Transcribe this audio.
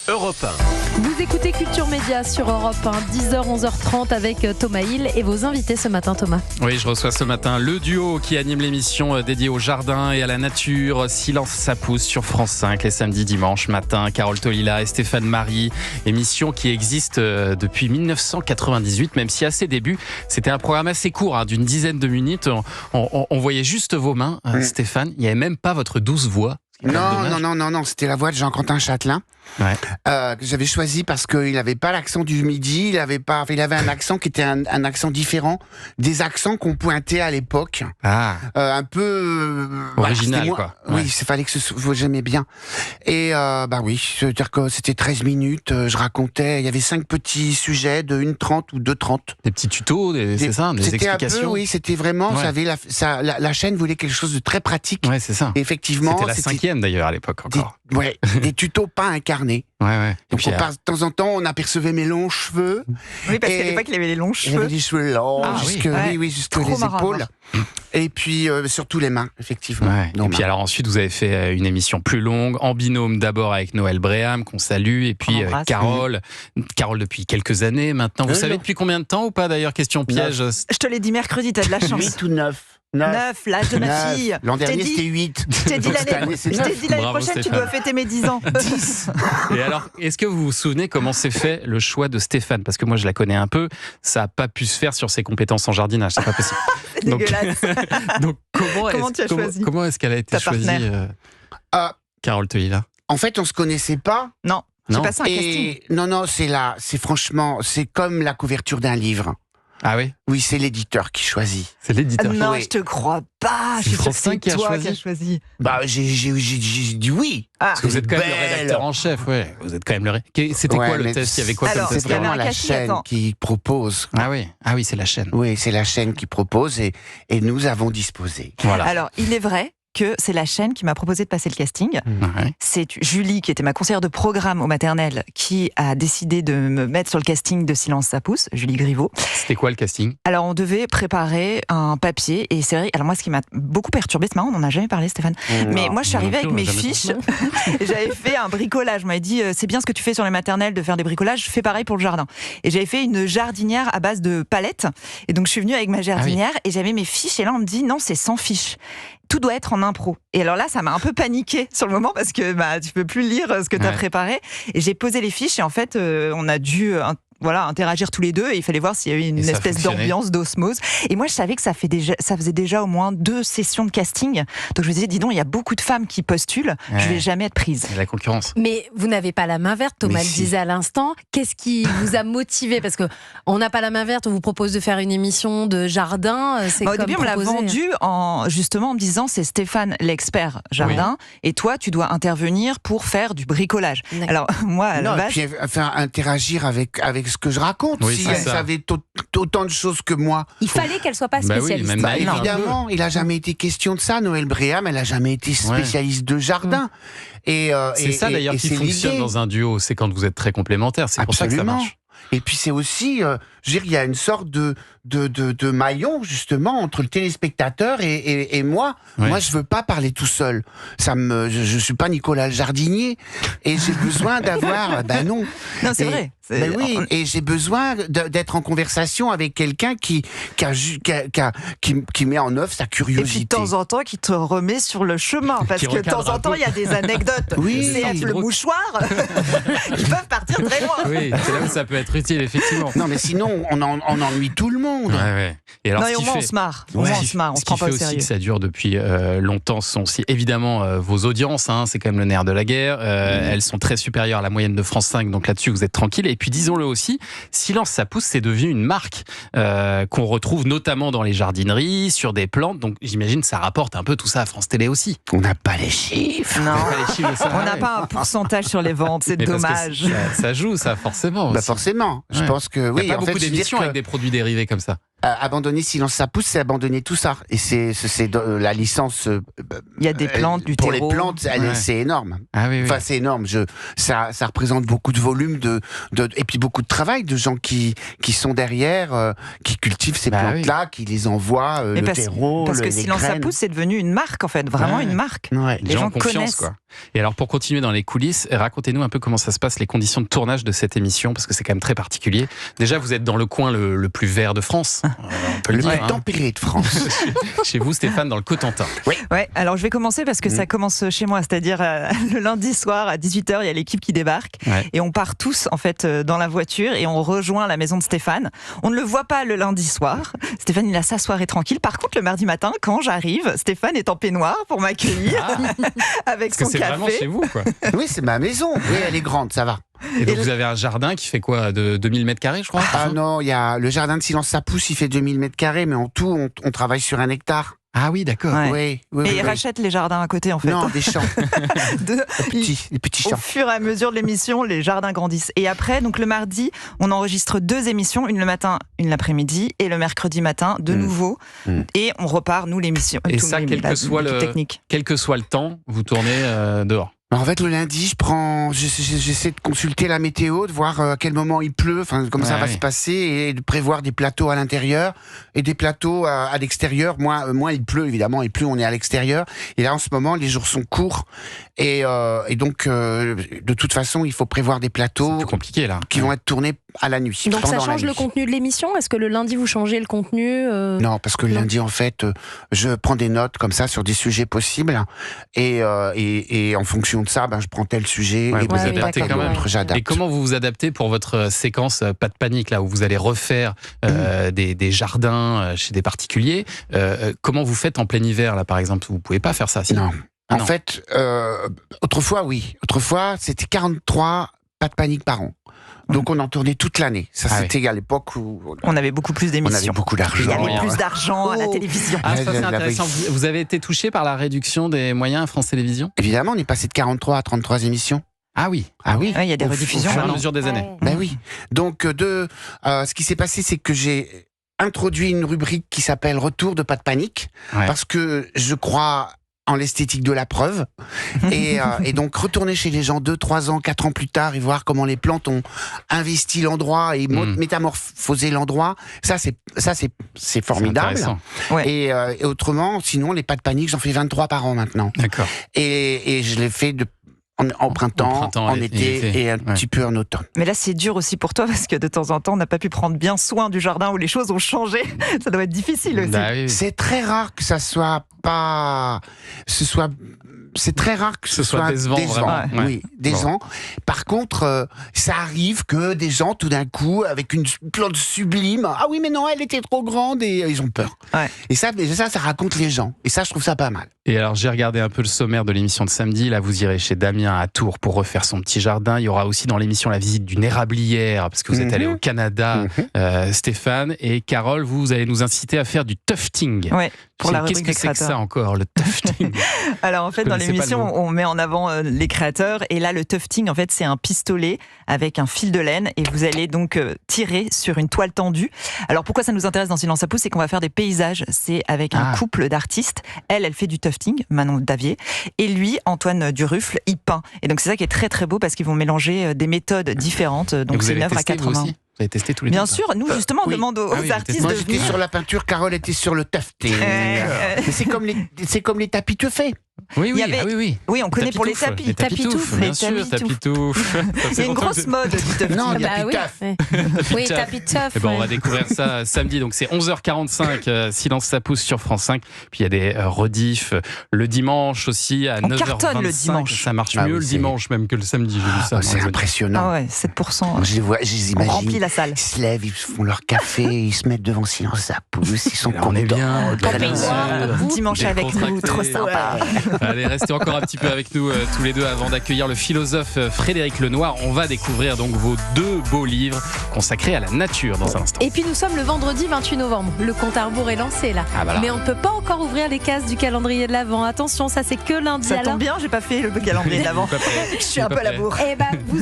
Europe 1. Vous écoutez Culture Média sur Europe 1, 10h, 11h30 avec Thomas Hill et vos invités ce matin, Thomas. Oui, je reçois ce matin le duo qui anime l'émission dédiée au jardin et à la nature. Silence, ça pousse sur France 5 les samedis, dimanches matin. Carole Tolila et Stéphane Marie. Émission qui existe depuis 1998, même si à ses débuts, c'était un programme assez court, d'une dizaine de minutes. On voyait juste vos mains, Stéphane. Il n'y avait même pas votre douce voix. Non, c'était la voix de Jean-Quentin Châtelain. Ouais. Que j'avais choisi parce qu'il n'avait pas l'accent du Midi, il avait un accent qui était un accent différent des accents qu'on pointait à l'époque. Un peu original, quoi. Oui, Ouais. il fallait que j'aimais bien. Et c'est-à-dire que c'était 13 minutes, je racontais, il y avait 5 petits sujets de 1h30 ou 2h30. Des petits tutos, c'est ça, des c'était explications. Un peu, oui, c'était vraiment, la chaîne voulait quelque chose de très pratique. Ouais, c'est ça. Et effectivement, c'était la 5e d'ailleurs à l'époque encore. Des tutos pas incarnés. Ouais. Donc de temps en temps, on apercevait mes longs cheveux. Oui, parce qu'à l'époque, il avait les longs Il avait cheveux. des cheveux longs, jusque Trop les marrant, épaules. Et puis surtout les mains, effectivement. Ouais. Nos Et puis mains. alors ensuite, vous avez fait une émission plus longue, en binôme d'abord avec Noël Bréham, qu'on salue, et puis On embrasse. Carole depuis quelques années maintenant. Vous savez depuis combien de temps ou pas d'ailleurs? Question piège. Je te l'ai dit mercredi, t'as de la chance. 8 ou 9. 9, l'âge de ma fille. L'an dernier, Je t'ai c'était dit- 8. Je t'ai dit l'année Bravo, prochaine, tu Stéphane. dois fêter mes 10 ans. 10. Et alors, est-ce que vous vous souvenez comment s'est fait le choix de Stéphane? Parce que moi, je la connais un peu. Ça n'a pas pu se faire sur ses compétences en jardinage. C'est pas possible. C'est dégueulasse. Donc Comment tu as choisi comment est-ce qu'elle a été ta choisie, partenaire Carole Teuila? En fait, on se connaissait pas. Non, j'ai Non. passé un casting. Et non, c'est comme la couverture d'un livre. Ah oui? Oui, c'est l'éditeur qui choisit. C'est l'éditeur. Non, Oui. je te crois pas. C'est Je suis sûre France que c'est 5 qui a toi choisi. qui as choisi. J'ai dit oui. Ah, Parce que vous êtes quand même le Belle. rédacteur en chef, ouais. Vous êtes quand même C'était quoi le mais test? Il y avait quoi Alors, comme C'est test? il y avait vraiment un la casting, chaîne attends. qui propose. Ah oui, c'est la chaîne. Oui, c'est la chaîne qui propose et nous avons disposé. Voilà. Alors, il est vrai que c'est la chaîne qui m'a proposé de passer le casting. Ouais. C'est Julie, qui était ma conseillère de programme au maternel, qui a décidé de me mettre sur le casting de Silence, ça pousse, Julie Griveaux. C'était quoi le casting? Alors, on devait préparer un papier, et c'est vrai, alors moi, ce qui m'a beaucoup perturbé, c'est marrant, on n'en a jamais parlé, Stéphane. Mais moi, je suis moi non arrivée plus, avec on mes n'a jamais fiches, et j'avais fait un bricolage. On m'avait dit, c'est bien ce que tu fais sur les maternelles de faire des bricolages, fais pareil pour le jardin. Et j'avais fait une jardinière à base de palettes, et donc je suis venue avec ma jardinière, et j'avais mes fiches, et là, on me dit, non, c'est sans fiches. Tout doit être en impro. Et alors là, ça m'a un peu paniqué sur le moment parce que tu peux plus lire ce que tu as Ouais. préparé. Et j'ai posé les fiches et en fait, on a dû interagir tous les deux et il fallait voir s'il y avait une Et ça espèce fonctionnait. d'ambiance, d'osmose. Et moi, je savais que ça faisait déjà au moins 2 sessions de casting. Donc je me disais, dis donc, il y a beaucoup de femmes qui postulent. Ouais. Je vais jamais être prise. Et la concurrence. Mais vous n'avez pas la main verte, Thomas Mais le si. disait à l'instant. Qu'est-ce qui vous a motivé? Parce que on n'a pas la main verte, on vous propose de faire une émission de jardin. C'est Au comme début, on me l'a proposé. vendu en me disant, c'est Stéphane l'expert jardin et toi, tu dois intervenir pour faire du bricolage. D'accord. Alors moi, à la Non, et base, puis faire interagir avec ce que je raconte. Oui, Si c'est elle ça. savait autant de choses que moi. Il fallait qu'elle soit pas Bah oui, spécialiste. même naïve, un peu. Évidemment, il a jamais été question de ça. Noël Bréham, elle a jamais été spécialiste de jardin. C'est ça d'ailleurs qui fonctionne dans un duo, c'est quand vous êtes très complémentaires, c'est pour ça que ça Absolument. marche. Et puis c'est aussi, je veux dire, il y a une sorte de maillon justement entre le téléspectateur et moi. Ouais. Moi, je veux pas parler tout seul. Je suis pas Nicolas le jardinier et j'ai besoin d'avoir. non, c'est Et- vrai. Ben oui, et j'ai besoin d'être en conversation avec quelqu'un qui met en œuvre sa Et curiosité. puis de temps en temps, qui te remet sur le chemin. Parce Qui que de temps recadre un en temps, peu. il y a des anecdotes. Oui. C'est le mouchoir. Ils peuvent partir très loin. Oui, c'est là où ça peut être utile, effectivement. Non, mais sinon, on ennuie tout le monde. Ouais. Et alors, Non, ce et au qui moins, fait- on se marre. Ouais. On se marre, on Ce se qui prend pas fait au aussi sérieux. que ça dure depuis longtemps, ce sont aussi évidemment vos audiences, c'est quand même le nerf de la guerre. Elles sont très supérieures à la moyenne de France 5, donc là-dessus vous êtes tranquille. Et puis disons-le aussi, Silence, ça pousse, c'est devenu une marque qu'on retrouve notamment dans les jardineries, sur des plantes. Donc j'imagine que ça rapporte un peu tout ça à France Télé aussi. On n'a pas les chiffres. Non, Les chiffres de ça, on n'a ouais. pas un pourcentage sur les ventes, c'est Mais parce que dommage. ça joue, ça, forcément. Bah aussi. forcément. Je Ouais. pense que Il oui. n'y a pas en fait, beaucoup je veux d'émissions dire avec des produits dérivés comme ça. Abandonner Silence ça pousse, c'est abandonner tout ça. Et c'est la licence. Il y a des plantes, du pour terreau. les plantes, c'est énorme. Ah oui, oui. Enfin, c'est énorme. Ça représente beaucoup de volume et puis beaucoup de travail de gens qui sont derrière, qui cultivent ces plantes-là, qui les envoient, le terreau, parce que les Silence ça graines. pousse, c'est devenu une marque en fait, vraiment une marque. Ouais. Les gens ont confiance, connaissent. quoi. Et alors, pour continuer dans les coulisses, racontez-nous un peu comment ça se passe, les conditions de tournage de cette émission, parce que c'est quand même très particulier. Déjà, vous êtes dans le coin le plus vert de France, on peut le dire. Le plus tempéré de France. Chez vous, Stéphane, dans le Cotentin. Oui. Ouais, alors je vais commencer parce que ça commence chez moi, c'est-à-dire le lundi soir à 18h, il y a l'équipe qui débarque et on part tous en fait dans la voiture et on rejoint la maison de Stéphane. On ne le voit pas le lundi soir. Stéphane, il a sa soirée tranquille. Par contre, le mardi matin, quand j'arrive, Stéphane est en peignoir pour m'accueillir avec son c'est café. vraiment chez vous, quoi. Oui, c'est ma maison. Oui, elle est grande, ça va. Et donc, vous avez un jardin qui fait quoi, de 2000 mètres carrés, je crois? Ah non, il y a le jardin de Silence ça pousse, il fait 2000 mètres carrés, mais en tout, on travaille sur 1 hectare. Ah oui, d'accord. Ouais. Oui. Et il rachète les jardins à côté en fait. Non, des champs. Les petits Au champs. fur et à mesure de l'émission, les jardins grandissent. Et après, donc le mardi, on enregistre 2 émissions, une le matin, une l'après-midi, et le mercredi matin, de nouveau. Et on repart, nous, l'émission. Et ça, quel que soit le temps, vous tournez dehors. En fait, le lundi, j'essaie de consulter la météo, de voir à quel moment il pleut, enfin comment ça va se passer, et de prévoir des plateaux à l'intérieur et des plateaux à l'extérieur. Moins il pleut évidemment, et plus on est à l'extérieur. Et là, en ce moment, les jours sont courts, et donc de toute façon, il faut prévoir des plateaux. C'est plus compliqué là. Qui vont être tournés à la nuit. Donc ça change le le contenu de l'émission? Est-ce que le lundi vous changez le contenu Non, parce que le lundi, en fait, je prends des notes comme ça sur des sujets possibles, et en fonction de ça, je prends tel sujet et vous adaptez quand même. J'adapte. Et comment vous vous adaptez pour votre séquence Pas de panique, là où vous allez refaire des jardins chez des particuliers? Comment vous faites en plein hiver, là, par exemple? Vous pouvez pas faire ça, sinon. Non. En fait, autrefois, oui. Autrefois, c'était 43 Pas de panique par an. Donc on en tournait toute l'année. Ça, c'était à l'époque où on avait beaucoup plus d'émissions. On avait beaucoup d'argent. Il y avait plus d'argent à la télévision. Ah, ça c'est intéressant. Vous avez été touché par la réduction des moyens à France Télévisions? Évidemment, on est passé de 43 à 33 émissions. Ah oui. Ah oui. Il y a des rediffusions. Au fur et à mesure des années. Ben oui. Donc ce qui s'est passé, c'est que j'ai introduit une rubrique qui s'appelle Retour de Pas de panique, parce que je crois en l'esthétique de la preuve, et donc retourner chez les gens 2, 3 ans, 4 ans plus tard et voir comment les plantes ont investi l'endroit et métamorphosé l'endroit, ça c'est formidable. Et autrement, sinon les Pas de panique, j'en fais 23 par an maintenant. D'accord. Et je l'ai fait en printemps, en été et un petit peu en automne. Mais là, c'est dur aussi pour toi parce que de temps en temps, on n'a pas pu prendre bien soin du jardin où les choses ont changé. Ça doit être difficile aussi. Oui. C'est très rare que ça soit pas... C'est très rare que ce soit décevant. Oui, décevant. Par contre, ça arrive que des gens, tout d'un coup, avec une plante sublime, ah oui, mais non, elle était trop grande, et ils ont peur. Et ça raconte les gens. Et ça, je trouve ça pas mal. Et alors, j'ai regardé un peu le sommaire de l'émission de samedi. Là, vous irez chez Damien à Tours pour refaire son petit jardin. Il y aura aussi dans l'émission la visite d'une érablière, parce que vous êtes allé au Canada, Stéphane. Et Carole, vous allez nous inciter à faire du tufting. Ouais, pour la rubrique Qu'est-ce que des c'est que créateurs. ça encore, le tufting? Alors en fait, dans l'émission, on met en avant les créateurs. Et là, le tufting, en fait, c'est un pistolet avec un fil de laine. Et vous allez donc tirer sur une toile tendue. Alors pourquoi ça nous intéresse dans Silence ça pousse? C'est qu'on va faire des paysages. C'est avec un couple d'artistes. Elle fait du tufting, Manon Davier. Et lui, Antoine Duruffle, il peint. Et donc c'est ça qui est très très beau parce qu'ils vont mélanger des méthodes différentes. Donc c'est une œuvre à 80 ans. Vous avez testé tous les deux? Bien sûr, nous justement, on demande aux artistes Moi, de j'étais venir. sur la peinture, Carole était sur le tufting. Mais c'est comme les tapis teufés. Oui, Oui, on connaît pour les tapis. Les tapitoufs, bien sûr, tapitoufs. Il y a une grosse mode du tufting. Non, il y a oui, tapis teuf. On va découvrir ça samedi. Donc c'est 11h45, Silence ça pousse sur France 5. Puis il y a des rediffs le dimanche aussi à 9h25. Cartonne le dimanche. Ça marche mieux le dimanche même que le samedi. J'ai vu ça. C'est impressionnant. Ah ouais, 7%. Je les imagine. On remplit la salle. Ils se lèvent, ils font leur café, ils se mettent devant Silence ça pousse, ils sont contents. On est bien. Dimanche avec nous, trop sympa. Allez, restez encore un petit peu avec nous tous les deux avant d'accueillir le philosophe Frédéric Lenoir. On va découvrir donc vos 2 beaux livres consacrés à la nature dans un instant. Et puis nous sommes le vendredi 28 novembre. Le compte à rebours est lancé là. Voilà. Mais on ne peut pas encore ouvrir les cases du calendrier de l'Avent. Attention, ça c'est que lundi. Ça tombe bien, j'ai pas fait le calendrier d'avant. Je suis un peu à la bourre. Eh ben, vous